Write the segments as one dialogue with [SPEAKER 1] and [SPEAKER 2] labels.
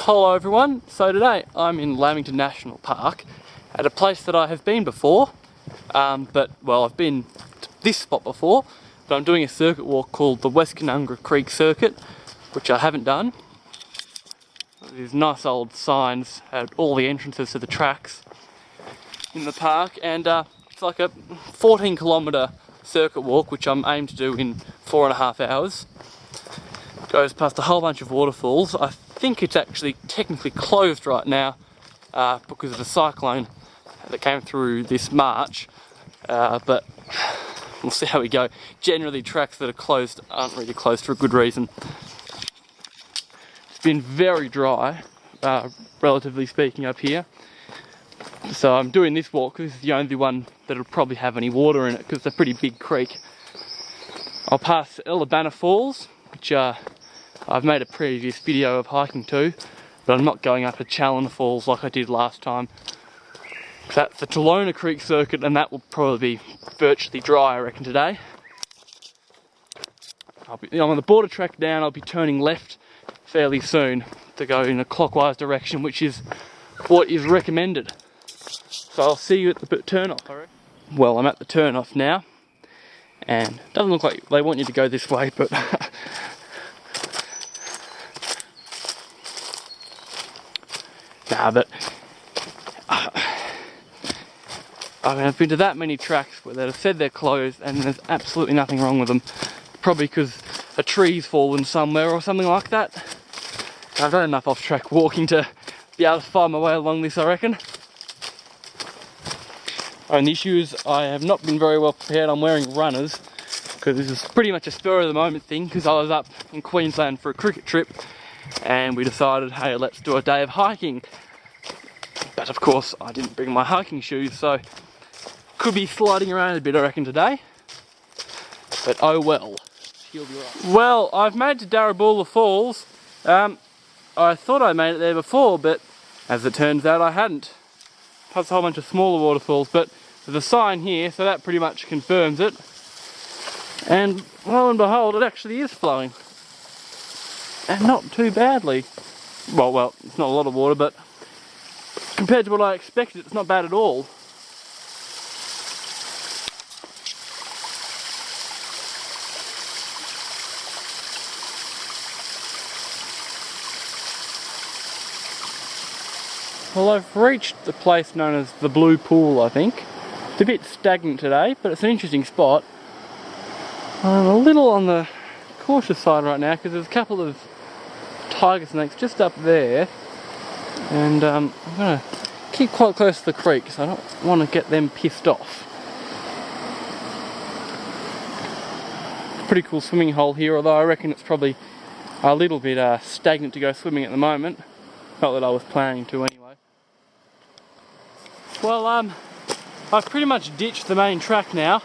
[SPEAKER 1] Hello everyone, so today I'm in Lamington National Park at a place that I have been before, I've been to this spot before, but I'm doing a circuit walk called the West Conungra Creek Circuit, which I haven't done. There's nice old signs at all the entrances to the tracks in the park, and it's like a 14-kilometre circuit walk which I'm aimed to do in 4.5 hours. Goes past a whole bunch of waterfalls. I think it's actually technically closed right now because of a cyclone that came through this March, but we'll see how we go. Generally tracks that are closed aren't really closed for a good reason. It's been very dry, relatively speaking, up here. So I'm doing this walk because it's the only one that'll probably have any water in it because it's a pretty big creek. I'll pass Kalamata Falls, which I've made a previous video of hiking to, but I'm not going up to Kalamata Falls like I did last time. That's the Untitled Creek Circuit, and that will probably be virtually dry, I reckon, today. I'm on the border track down. I'll be turning left fairly soon to go in a clockwise direction, which is what is recommended. So I'll see you at the turn-off, I reckon. Well, I'm at the turn-off now, and it doesn't look like they want you to go this way, but I've been to that many tracks where they've said they're closed and there's absolutely nothing wrong with them. Probably because a tree's fallen somewhere or something like that. I've done enough off-track walking to be able to find my way along this, I reckon. And the issue is I have not been very well prepared. I'm wearing runners because this is pretty much a spur of the moment thing, because I was up in Queensland for a cricket trip and we decided, hey, let's do a day of hiking. But of course I didn't bring my hiking shoes, so could be sliding around a bit, I reckon, today. But oh well. She'll be right. Well, I've made it to Bunyan Falls. I thought I made it there before, but as it turns out I hadn't. Plus a whole bunch of smaller waterfalls, but there's a sign here, so that pretty much confirms it. And lo and behold, it actually is flowing. And not too badly. Well, it's not a lot of water, but compared to what I expected, it's not bad at all. Well, I've reached the place known as the Blue Pool, I think. It's a bit stagnant today, but it's an interesting spot. I'm a little on the cautious side right now because there's a couple of tiger snakes just up there, and I'm going to keep quite close to the creek because I don't want to get them pissed off. Pretty cool swimming hole here, although I reckon it's probably a little bit stagnant to go swimming at the moment. Not that I was planning to anyway. Well, I've pretty much ditched the main track now,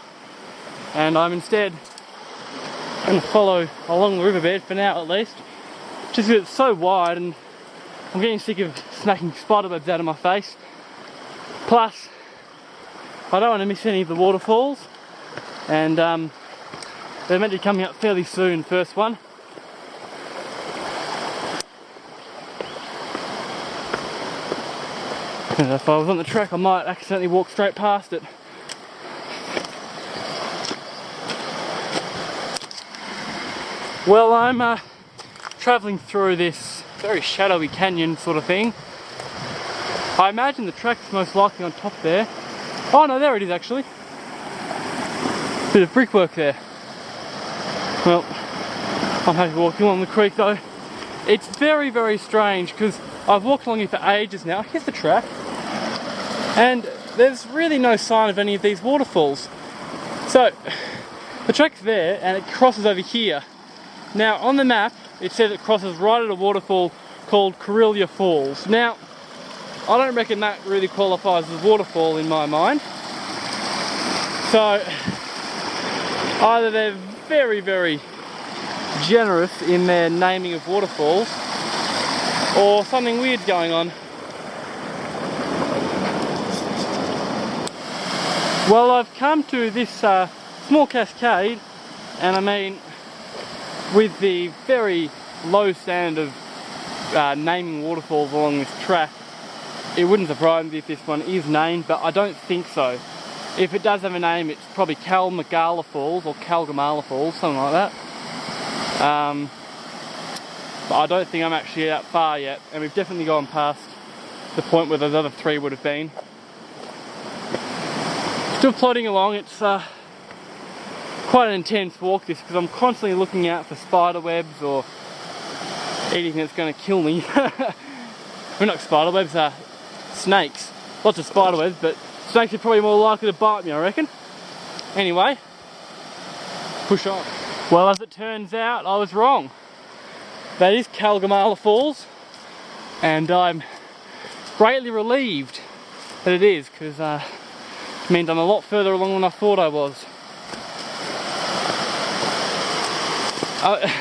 [SPEAKER 1] and I'm instead going to follow along the riverbed for now at least, just because it's so wide and I'm getting sick of smacking spiderwebs out of my face. Plus, I don't want to miss any of the waterfalls, and they're meant to be coming up fairly soon, first one. And if I was on the track, I might accidentally walk straight past it. Well, I'm travelling through this very shadowy canyon sort of thing. I imagine the track's most likely on top there. Oh no, there it is actually. Bit of brickwork there. Well, I'm happy walking along the creek though. It's very, very strange because I've walked along here for ages now. Here's the track. And there's really no sign of any of these waterfalls. So, the track's there and it crosses over here. Now, on the map, it says it crosses right at a waterfall called Canungra Falls. Now, I don't reckon that really qualifies as a waterfall in my mind. So, either they're very, very generous in their naming of waterfalls, or something weird's going on. Well, I've come to this small cascade, and I mean, with the very low standard of naming waterfalls along this track, it wouldn't surprise me if this one is named, but I don't think so. If it does have a name, it's probably Kalamata Falls or Kalamata Falls, something like that. But I don't think I'm actually that far yet, and we've definitely gone past the point where those other three would have been. Still plodding along. It's quite an intense walk this, because I'm constantly looking out for spider webs or anything that's going to kill me. Well, not spider webs, snakes. Lots of spider webs, but snakes are probably more likely to bite me, I reckon. Anyway, push on. Well, as it turns out, I was wrong. That is Kalamata Falls, and I'm greatly relieved that it is, because it means I'm a lot further along than I thought I was. I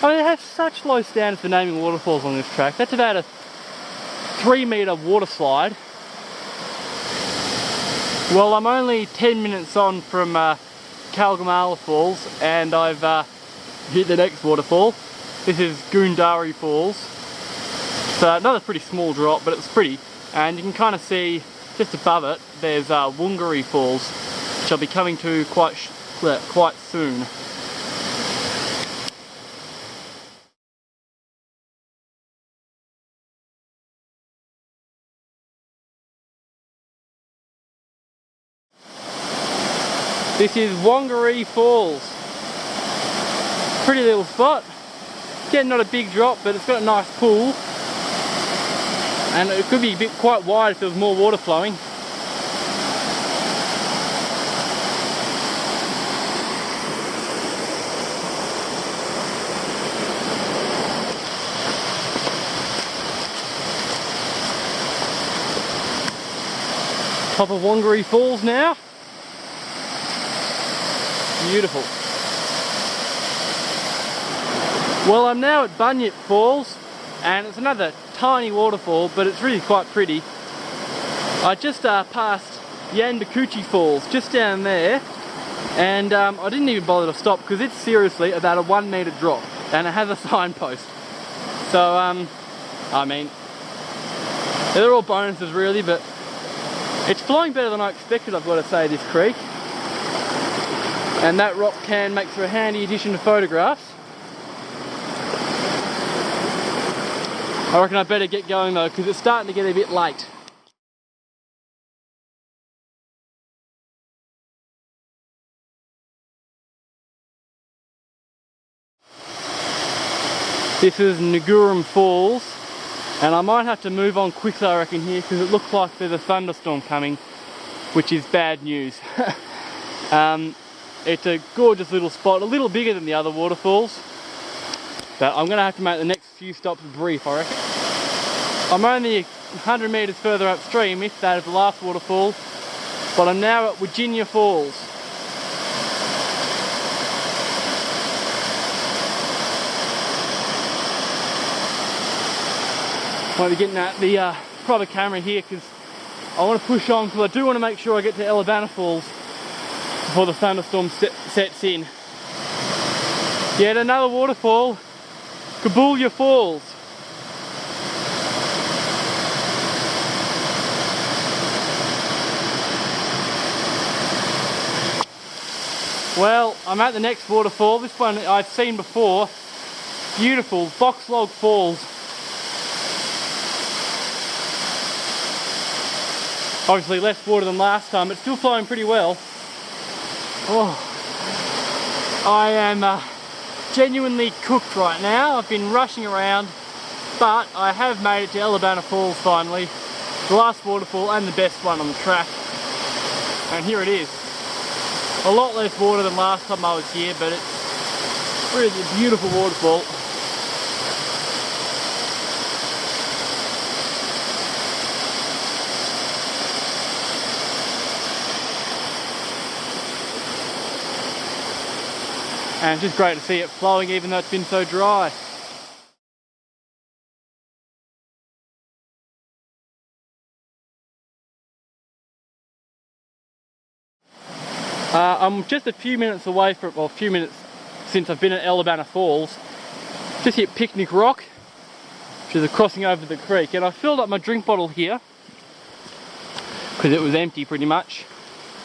[SPEAKER 1] mean, they have such low standards for naming waterfalls on this track. That's about a 3-metre water slide. Well, I'm only 10 minutes on from Kalamata Falls, and I've hit the next waterfall. This is Canungra Falls. So another pretty small drop, but it's pretty. And you can kind of see just above it, there's Wungaree Falls, which I'll be coming to quite soon. This is Wungaree Falls. Pretty little spot. Again, not a big drop, but it's got a nice pool. And it could be quite wide if there was more water flowing. Top of Wungaree Falls now. Beautiful. Well, I'm now at Bunyan Falls, and it's another tiny waterfall, but it's really quite pretty. I just passed Yanbakuchi Falls just down there, and I didn't even bother to stop because it's seriously about a 1-metre drop, and it has a signpost. So I mean, they're all bonuses really, but it's flowing better than I expected, I've got to say, this creek. And that rock can makes for a handy addition to photographs. I reckon I better get going though, because it's starting to get a bit late. This is Canungra Falls, and I might have to move on quickly, I reckon, here, because it looks like there's a thunderstorm coming, which is bad news. It's a gorgeous little spot, a little bigger than the other waterfalls, but I'm going to have to make the next few stops brief, I reckon. I'm only 100 metres further upstream, if that is the last waterfall, but I'm now at Virginia Falls. I might be getting at the proper camera here because I want to push on, because I do want to make sure I get to Albeit Falls before the thunderstorm sets in. Yet another waterfall, Bunyan Falls. Well, I'm at the next waterfall. This one I've seen before. Beautiful, Boxlog Falls. Obviously less water than last time, but still flowing pretty well. Oh, I am genuinely cooked right now. I've been rushing around, but I have made it to Albeit Falls finally. The last waterfall and the best one on the track. And here it is. A lot less water than last time I was here, but it's really a beautiful waterfall. And it's just great to see it flowing even though it's been so dry. I'm just a few minutes away from, well, a few minutes since I've been at Albeit Falls. Just hit Picnic Rock. which is a crossing over the creek, and I filled up my drink bottle here because it was empty pretty much,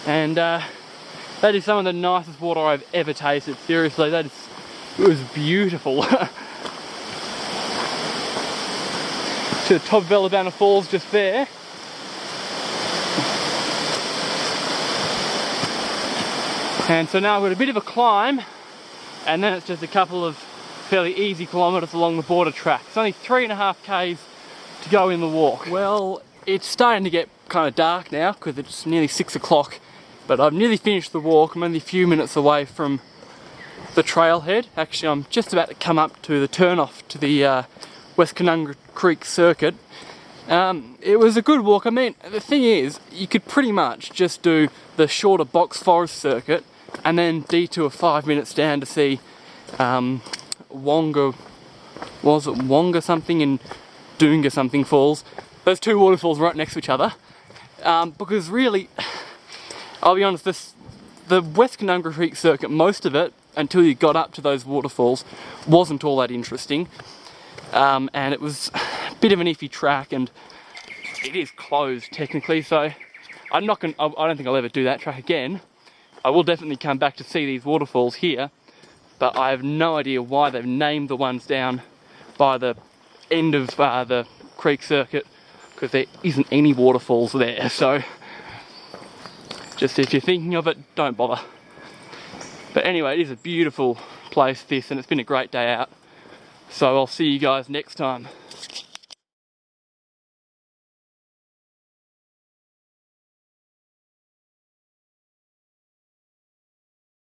[SPEAKER 1] and that is some of the nicest water I've ever tasted. Seriously, it was beautiful. To the top of Bunyan Falls just there. And so now I've got a bit of a climb, and then it's just a couple of fairly easy kilometres along the border track. It's only 3.5 k's to go in the walk. Well, it's starting to get kind of dark now because it's nearly 6 o'clock, but I've nearly finished the walk. I'm only a few minutes away from the trailhead. Actually, I'm just about to come up to the turnoff to the West Conungra Creek Circuit. It was a good walk. I mean, the thing is, you could pretty much just do the shorter box forest circuit and then detour 5 minutes down to see Wonga something and Dunga something falls. Those two waterfalls right next to each other. Because really, I'll be honest, the West Conungra Creek Circuit, most of it, until you got up to those waterfalls, wasn't all that interesting. And it was a bit of an iffy track, and it is closed technically, so I don't think I'll ever do that track again. I will definitely come back to see these waterfalls here, but I have no idea why they've named the ones down by the end of the creek circuit, because there isn't any waterfalls there. So just if you're thinking of it, don't bother. But anyway, it is a beautiful place, this, and it's been a great day out. So I'll see you guys next time.